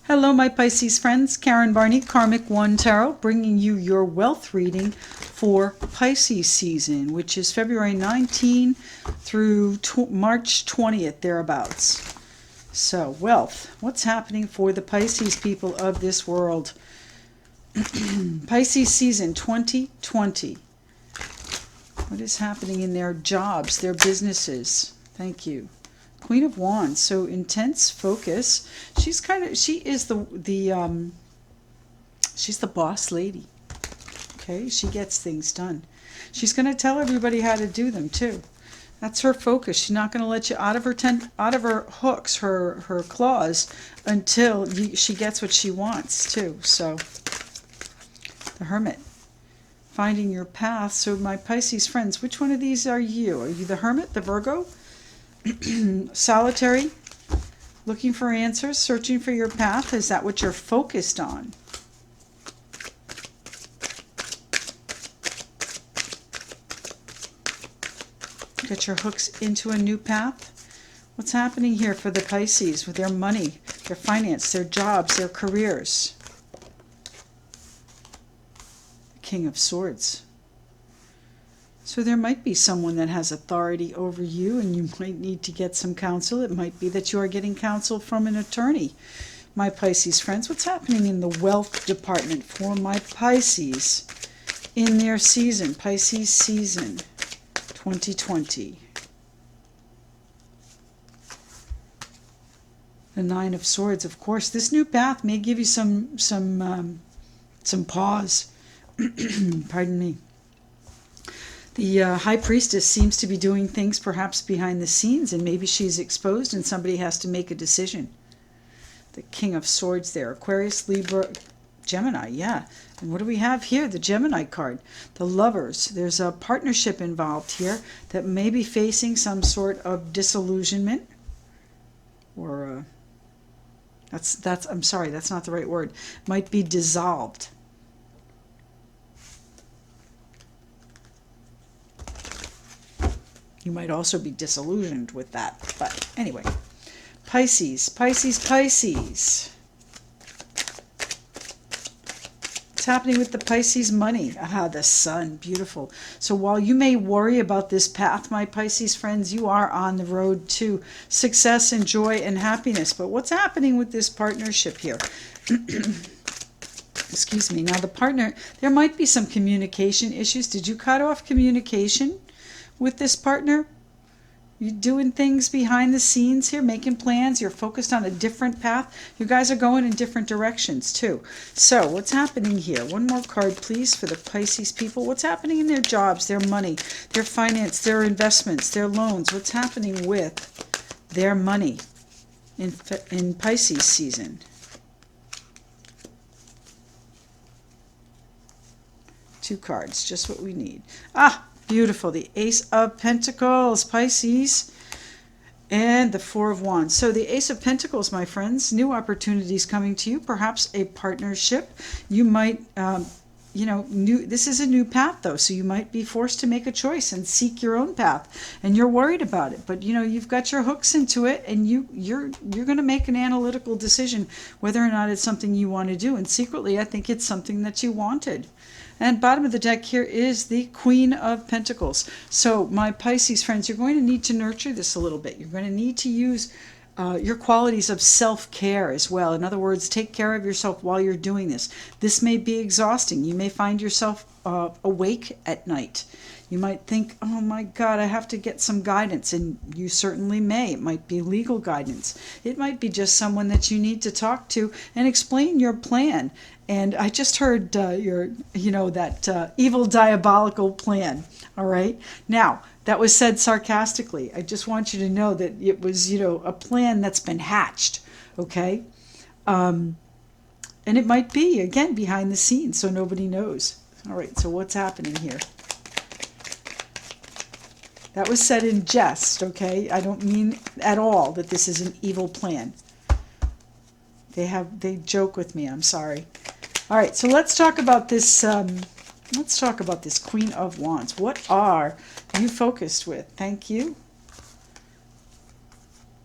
Hello, my Pisces friends. Karen Barney, Karmic One Tarot, bringing you your wealth reading for Pisces season, which is February 19 through March 20th, thereabouts. So, wealth. What's happening for the Pisces people of this world? Pisces season 2020. What is happening in their jobs, their businesses? Thank you. Queen of Wands, so intense focus. She is she's the boss lady. Okay, she gets things done. She's going to tell everybody how to do them too. That's her focus. She's not going to let you out of her hooks, her claws, until she gets what she wants too. So, the Hermit, finding your path. So, my Pisces friends, which one of these are you? Are you the Hermit, the Virgo? Solitary, looking for answers, searching for your path. Is that what you're focused on? Get your hooks into a new path. What's happening here for the Pisces with their money, their finance, their jobs, their careers? The King of Swords. So there might be someone that has authority over you and you might need to get some counsel. It might be that you are getting counsel from an attorney. My Pisces friends, what's happening in the wealth department for my Pisces in their season, Pisces season 2020? The Nine of Swords, of course. This new path may give you some pause. Pardon me. The High Priestess seems to be doing things perhaps behind the scenes, and maybe she's exposed and somebody has to make a decision. The King of Swords there. Aquarius, Libra, Gemini, yeah. And what do we have here? The Gemini card. The Lovers. There's a partnership involved here that may be facing some sort of disillusionment. Or, I'm sorry, that's not the right word. Might be dissolved. You might also be disillusioned with that. But anyway, Pisces, Pisces, Pisces. What's happening with the Pisces money? Ah, the Sun, beautiful. So while you may worry about this path, my Pisces friends, you are on the road to success and joy and happiness. But what's happening with this partnership here? Excuse me. Now the partner, there might be some communication issues. Did you cut off communication with this partner? You're doing things behind the scenes here, making plans. You're focused on a different path. You guys are going in different directions too. So what's happening here? One more card, please, for the Pisces people. What's happening in their jobs, their money, their finance, their investments, their loans? What's happening with their money in Pisces season? Two cards, just what we need. Ah! Beautiful. The Ace of Pentacles, Pisces, and the Four of Wands. So the Ace of Pentacles, my friends, new opportunities coming to you, perhaps a partnership. You might, this is a new path though, so you might be forced to make a choice and seek your own path, and you're worried about it. But you've got your hooks into it, and you're going to make an analytical decision whether or not it's something you want to do. And secretly, I think it's something that you wanted. And bottom of the deck here is the Queen of Pentacles. So my Pisces friends, you're going to need to nurture this a little bit. You're going to need to use your qualities of self-care as well. In other words, take care of yourself while you're doing this. This may be exhausting. You may find yourself awake at night. You might think, oh my God, I have to get some guidance. And you certainly may. It might be legal guidance. It might be just someone that you need to talk to and explain your plan. And I just heard that evil diabolical plan. All right. Now, that was said sarcastically. I just want you to know that it was, a plan that's been hatched. Okay. And it might be, again, behind the scenes, so nobody knows. All right. So what's happening here? That was said in jest. Okay. I don't mean at all that this is an evil plan. They joke with me. I'm sorry. All right, so let's talk about this. Let's talk about this Queen of Wands. What are you focused with? Thank you.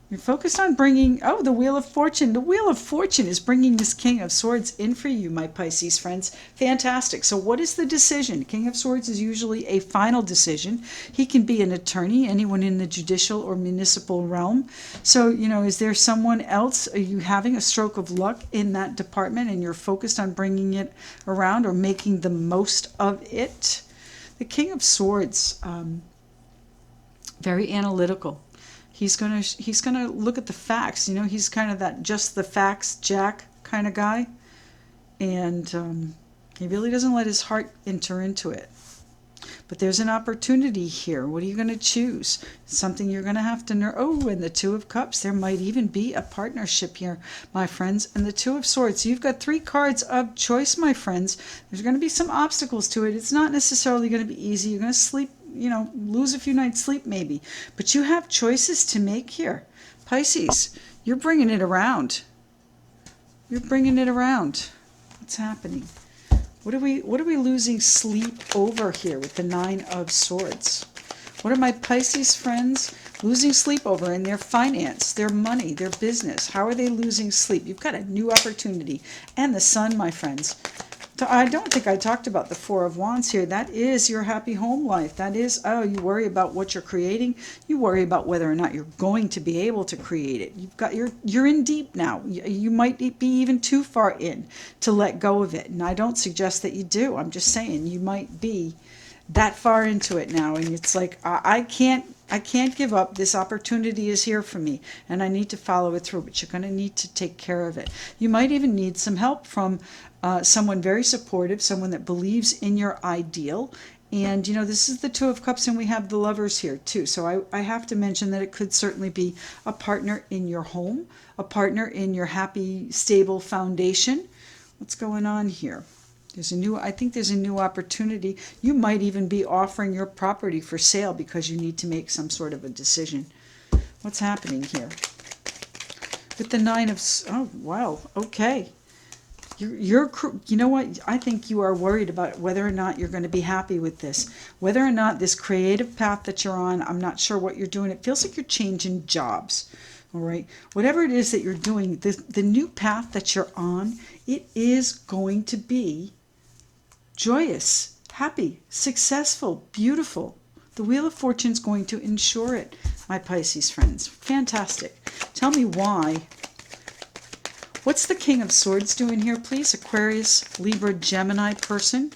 You're focused on bringing, oh, the Wheel of Fortune. The Wheel of Fortune is bringing this King of Swords in for you, my Pisces friends. Fantastic. So what is the decision? King of Swords is usually a final decision. He can be an attorney, anyone in the judicial or municipal realm. So, is there someone else? Are you having a stroke of luck in that department and you're focused on bringing it around or making the most of it? The King of Swords, very analytical. He's gonna look at the facts. He's kind of that just the facts Jack kind of guy, and he really doesn't let his heart enter into it. But there's an opportunity here. What are you going to choose? Something you're going to have to know. Oh, and the Two of Cups. There might even be a partnership here, my friends. And the Two of Swords. So you've got 3 cards of choice, my friends. There's going to be some obstacles to it. It's not necessarily going to be easy. You're going to sleep, lose a few nights' sleep maybe. But you have choices to make here. Pisces, you're bringing it around. You're bringing it around. What's happening? What are we losing sleep over here with the 9 of Swords? What are my Pisces friends losing sleep over in their finance, their money, their business? How are they losing sleep? You've got a new opportunity. And the Sun, my friends. I don't think I talked about the 4 of Wands here. That is your happy home life. That is, you worry about what you're creating. You worry about whether or not you're going to be able to create it. You're in deep now. You might be even too far in to let go of it. And I don't suggest that you do. I'm just saying you might be that far into it now. And it's like, I can't give up. This opportunity is here for me, and I need to follow it through, but you're going to need to take care of it. You might even need some help from someone very supportive, someone that believes in your ideal. And, this is the Two of Cups, and we have the Lovers here, too. So I have to mention that it could certainly be a partner in your home, a partner in your happy, stable foundation. What's going on here? I think there's a new opportunity. You might even be offering your property for sale because you need to make some sort of a decision. What's happening here? With the 9 of... Oh, wow. Okay. You know what? I think you are worried about whether or not you're going to be happy with this. Whether or not this creative path that you're on, I'm not sure what you're doing. It feels like you're changing jobs. All right. Whatever it is that you're doing, the new path that you're on, it is going to be joyous, happy, successful, beautiful. The Wheel of Fortune is going to ensure it, my Pisces friends. Fantastic. Tell me why. What's the King of Swords doing here, please? Aquarius, Libra, Gemini person.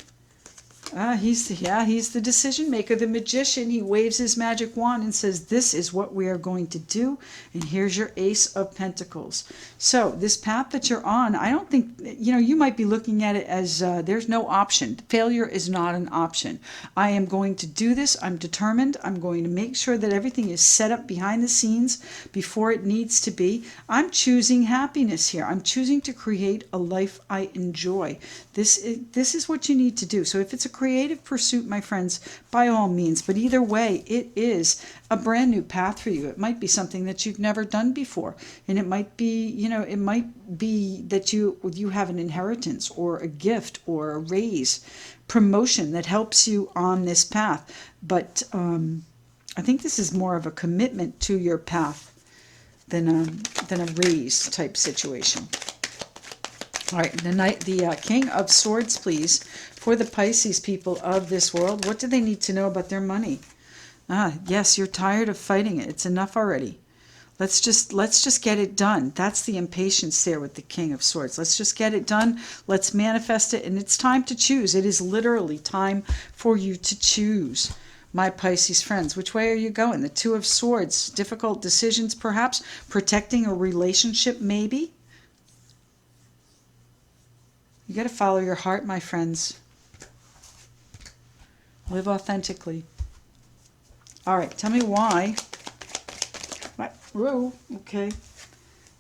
He's the decision maker, the magician. He waves his magic wand and says, this is what we are going to do. And here's your Ace of Pentacles. So this path that you're on, I don't think, you might be looking at it as there's no option. Failure is not an option. I am going to do this. I'm determined. I'm going to make sure that everything is set up behind the scenes before it needs to be. I'm choosing happiness here. I'm choosing to create a life I enjoy. This is what you need to do. So if it's a creative pursuit, my friends, by all means, but either way, it is a brand new path for you. It might be something that you've never done before, and it might be, it might be that you have an inheritance or a gift or a raise, promotion that helps you on this path. But I think this is more of a commitment to your path than a raise type situation. All right, the King of Swords, please, for the Pisces people of this world. What do they need to know about their money? Yes, you're tired of fighting it. It's enough already. Let's just get it done. That's the impatience there with the King of Swords. Let's just get it done. Let's manifest it, and it's time to choose. It is literally time for you to choose. My Pisces friends, which way are you going? The Two of Swords, difficult decisions perhaps, protecting a relationship maybe. You got to follow your heart, my friends. Live authentically. All right, tell me why. What? Whoa, okay.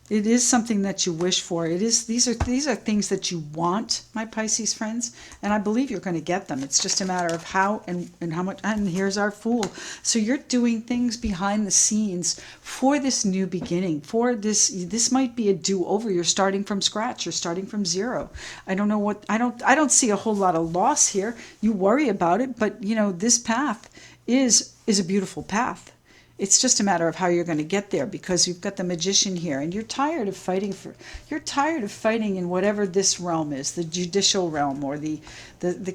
It is something that you wish for. These are things that you want, my Pisces friends, and I believe you're going to get them. It's just a matter of how and how much. And here's our Fool. So you're doing things behind the scenes for this new beginning. For this might be a do-over. You're starting from scratch. You're starting from zero. I don't know what. I don't see a whole lot of loss here. You worry about it, but this path is a beautiful path. It's just a matter of how you're going to get there, because you've got the Magician here, and you're tired of fighting in whatever this realm is, the judicial realm, or the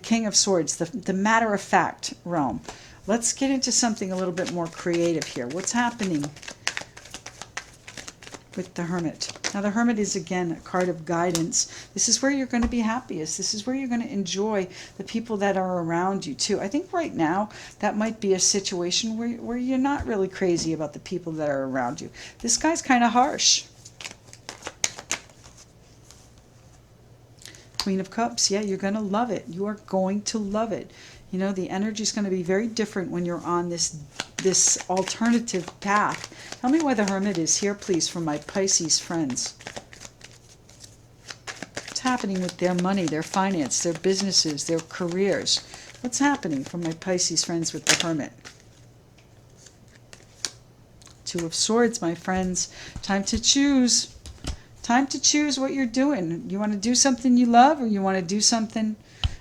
King of Swords, the matter-of-fact realm. Let's get into something a little bit more creative here. What's happening with the Hermit? Now, the Hermit is, again, a card of guidance. This is where you're going to be happiest. This is where you're going to enjoy the people that are around you, too. I think right now, that might be a situation where you're not really crazy about the people that are around you. This guy's kind of harsh. Queen of Cups. Yeah, you're going to love it. You are going to love it. You know, the energy is going to be very different when you're on this alternative path. Tell me why the Hermit is here, please, for my Pisces friends. What's happening with their money, their finance, their businesses, their careers? What's happening for my Pisces friends with the Hermit? Two of Swords, my friends. Time to choose. Time to choose what you're doing. You want to do something you love, or you want to do something...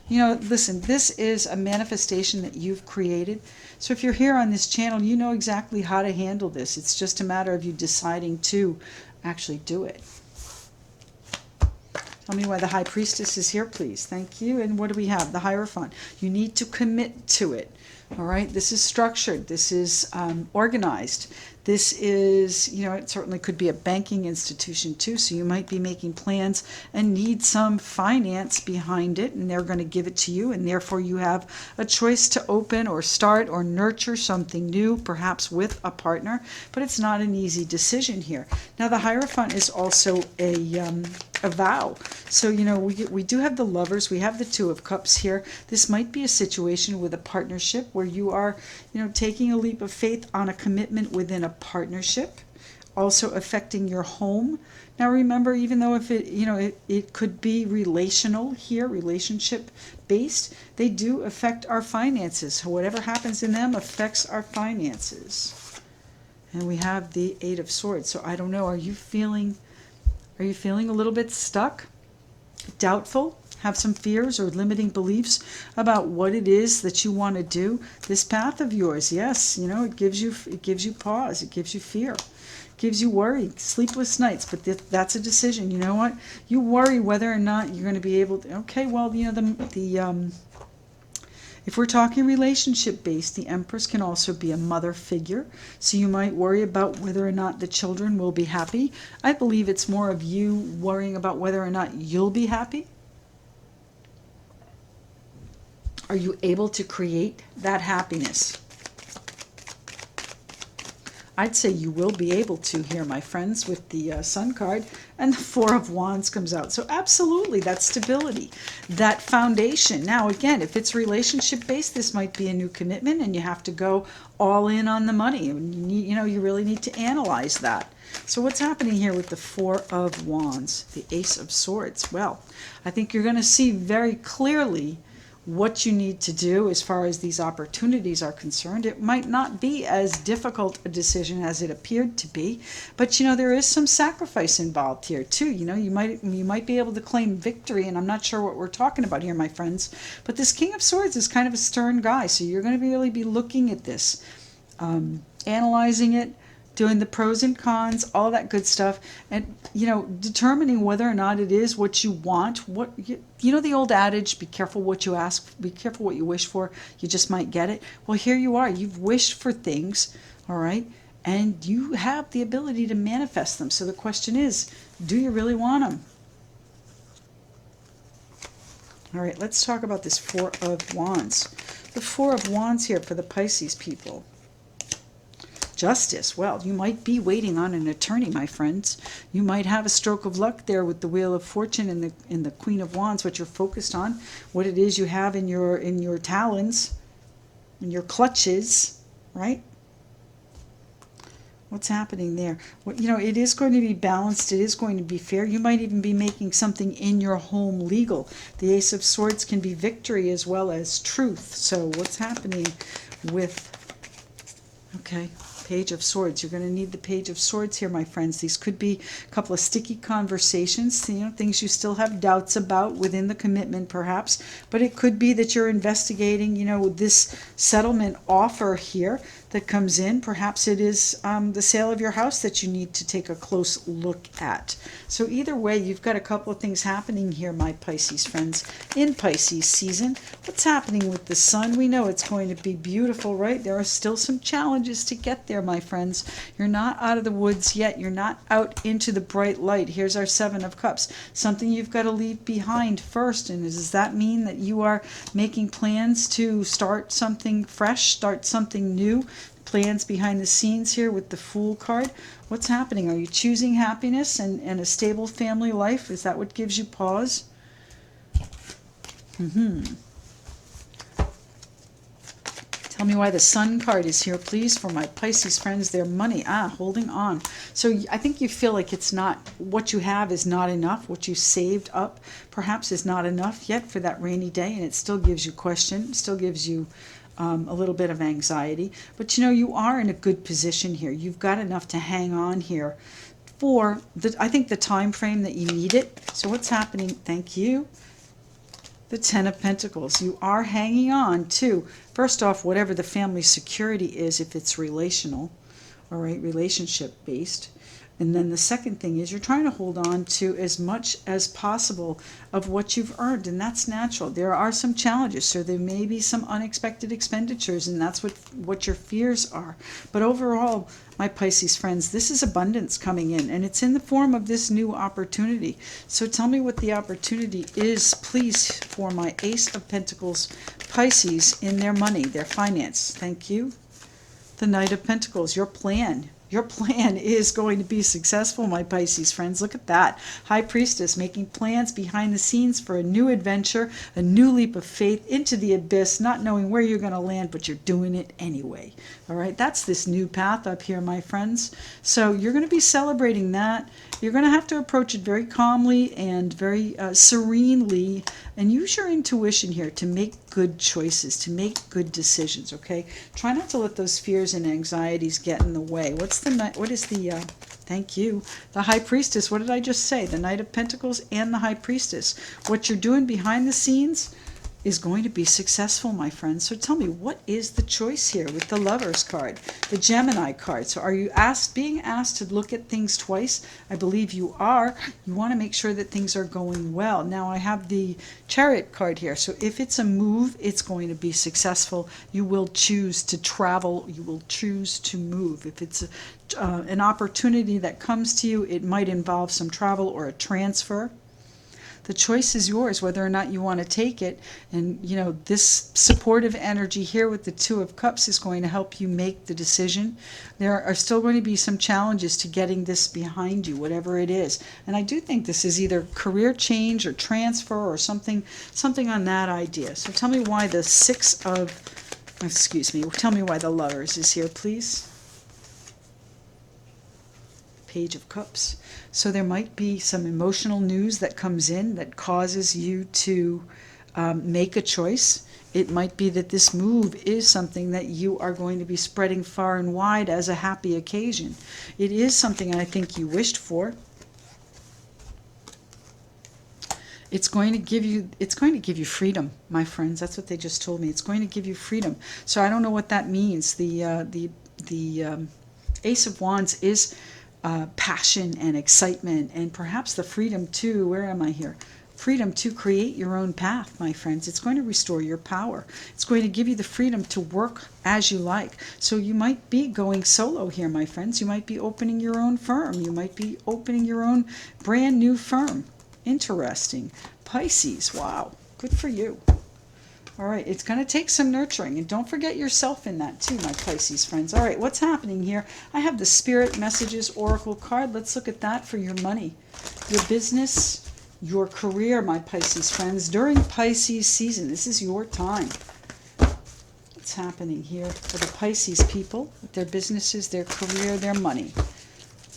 You know, listen, this is a manifestation that you've created. So if you're here on this channel, you know exactly how to handle this. It's just a matter of you deciding to actually do it. Tell me why the High Priestess is here, please. Thank you. And what do we have? The Hierophant. You need to commit to it. All right? This is structured. This is organized. This is, you know, it certainly could be a banking institution too, so you might be making plans and need some finance behind it, and they're going to give it to you, and therefore you have a choice to open or start or nurture something new, perhaps with a partner, but it's not an easy decision here. Now, the Hierophant is also a vow. So, you know, we do have the Lovers, we have the Two of Cups here. This might be a situation with a partnership where you are, you know, taking a leap of faith on a commitment within a partnership, also affecting your home. Now remember, even though if it, you know, it could be relational here, relationship based, they do affect our finances. Whatever happens in them affects our finances. And we have the Eight of Swords. So I don't know, are you feeling a little bit stuck, doubtful, have some fears or limiting beliefs about what it is that you want to do? This path of yours, yes, you know, it gives you pause, it gives you fear, it gives you worry, sleepless nights, but that's a decision. You know what? You worry whether or not you're going to be able to, okay, well, you know, if we're talking relationship based, the Empress can also be a mother figure. So you might worry about whether or not the children will be happy. I believe it's more of you worrying about whether or not you'll be happy. Are you able to create that happiness? I'd say you will be able to here, my friends, with the Sun card, and the Four of Wands comes out. So absolutely, that stability, that foundation. Now, again, if it's relationship-based, this might be a new commitment, and you have to go all in on the money. And you really need to analyze that. So what's happening here with the Four of Wands, the Ace of Swords? Well, I think you're going to see very clearly what you need to do as far as these opportunities are concerned. It might not be as difficult a decision as it appeared to be, but you know, there is some sacrifice involved here too. You know, you might be able to claim victory, and I'm not sure what we're talking about here, my friends, but this King of Swords is kind of a stern guy, so you're going to really be looking at this, analyzing it, doing the pros and cons, all that good stuff, and you know, determining whether or not it is what you want. What you know, the old adage, be careful what you ask, be careful what you wish for, you just might get it. Well, here you are, you've wished for things, all right, and you have the ability to manifest them. So the question is, do you really want them? All right, let's talk about this Four of Wands. The Four of Wands here for the Pisces people. Justice. Well, you might be waiting on an attorney, my friends. You might have a stroke of luck there with the Wheel of Fortune and the Queen of Wands, what you're focused on, what it is you have in your talons, in your clutches, right? What's happening there? Well, you know, it is going to be balanced. It is going to be fair. You might even be making something in your home legal. The Ace of Swords can be victory as well as truth. So what's happening with, okay, Page of Swords. You're going to need the Page of Swords here, my friends. These could be a couple of sticky conversations, you know, things you still have doubts about within the commitment, perhaps. But it could be that you're investigating, you know, this settlement offer here that comes in. Perhaps it is the sale of your house that you need to take a close look at. So either way, you've got a couple of things happening here, my Pisces friends, in Pisces season. What's happening with the sun? We know it's going to be beautiful, right? There are still some challenges to get there, my friends. You're not out of the woods yet. You're not out into the bright light. Here's our Seven of Cups. Something you've got to leave behind first. And does that mean that you are making plans to start something fresh, start something new? Plans behind the scenes here with the Fool card. What's happening? Are you choosing happiness and a stable family life? Is that what gives you pause? Tell me why the Sun card is here, please, for my Pisces friends. Their money, holding on. So I think you feel like it's not, what you have is not enough. What you saved up perhaps is not enough yet for that rainy day, and it still gives you question, still gives you a little bit of anxiety. But you know, you are in a good position here. You've got enough to hang on here for, I think, the time frame that you need it. So what's happening? Thank you. The Ten of Pentacles. You are hanging on to, first off, whatever the family security is, if it's relational, all right, relationship based. And then the second thing is you're trying to hold on to as much as possible of what you've earned, and that's natural. There are some challenges, so there may be some unexpected expenditures, and that's what your fears are. But overall, my Pisces friends, this is abundance coming in, and it's in the form of this new opportunity. So tell me what the opportunity is, please, for my Ace of Pentacles Pisces in their money, their finance. Thank you. The Knight of Pentacles, your plan. Your plan is going to be successful, my Pisces friends. Look at that. High Priestess making plans behind the scenes for a new adventure, a new leap of faith into the abyss, not knowing where you're going to land, but you're doing it anyway. All right, that's this new path up here, my friends. So you're going to be celebrating that. You're going to have to approach it very calmly and very serenely, and use your intuition here to make good choices, to make good decisions, okay? Try not to let those fears and anxieties get in the way. What is the, thank you, the High Priestess. What did I just say? The Knight of Pentacles and the High Priestess. What you're doing behind the scenes is going to be successful, my friends. So tell me, what is the choice here with the Lovers card, the Gemini card? So are you being asked to look at things twice? I believe you are. You want to make sure that things are going well. Now I have the Chariot card here. So if it's a move, it's going to be successful. You will choose to travel. You will choose to move. If it's an opportunity that comes to you, it might involve some travel or a transfer. The choice is yours, whether or not you want to take it. And, you know, this supportive energy here with the Two of Cups is going to help you make the decision. There are still going to be some challenges to getting this behind you, whatever it is. And I do think this is either career change or transfer or something on that idea. So tell me why the tell me why the Lovers is here, please. Page of Cups. So there might be some emotional news that comes in that causes you to make a choice. It might be that this move is something that you are going to be spreading far and wide as a happy occasion. It is something I think you wished for. It's going to give you freedom, my friends. That's what they just told me. It's going to give you freedom. So I don't know what that means. The Ace of Wands is passion and excitement, and perhaps the freedom to, where am I here? Freedom to create your own path, my friends. It's going to restore your power. It's going to give you the freedom to work as you like. So you might be going solo here, my friends. You might be opening your own firm. You might be opening your own brand new firm. Interesting. Pisces, wow, good for you. All right, it's going to take some nurturing, and don't forget yourself in that too, my Pisces friends. All right, what's happening here? I have the Spirit Messages Oracle card. Let's look at that for your money, your business, your career, my Pisces friends. During Pisces season, this is your time. What's happening here for the Pisces people with their businesses, their career, their money?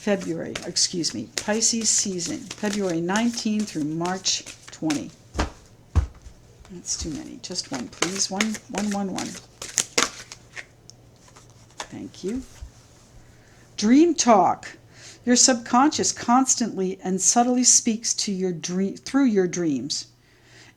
Pisces season, February 19 through March 20. That's too many. Just one, please. One. Thank you. Dream talk. Your subconscious constantly and subtly speaks to your through your dreams.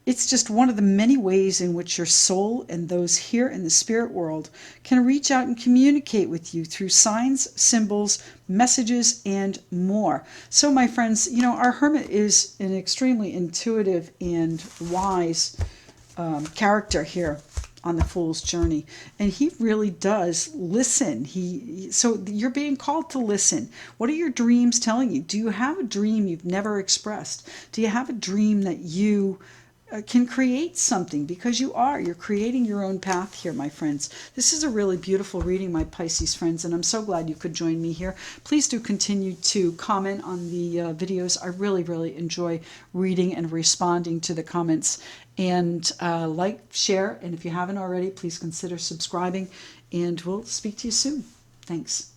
It's just one of the many ways in which your soul and those here in the spirit world can reach out and communicate with you through signs, symbols, messages, and more. So, my friends, our hermit is an extremely intuitive and wise character here on the Fool's Journey, and he really does listen. So you're being called to listen. What are your dreams telling you? Do you have a dream you've never expressed? Do you have a dream that you can create something? Because you're creating your own path here, my friends. This is a really beautiful reading, my Pisces friends, and I'm so glad you could join me here. Please do continue to comment on the videos. I really, really enjoy reading and responding to the comments. And like, share, and if you haven't already, please consider subscribing, and we'll speak to you soon. Thanks.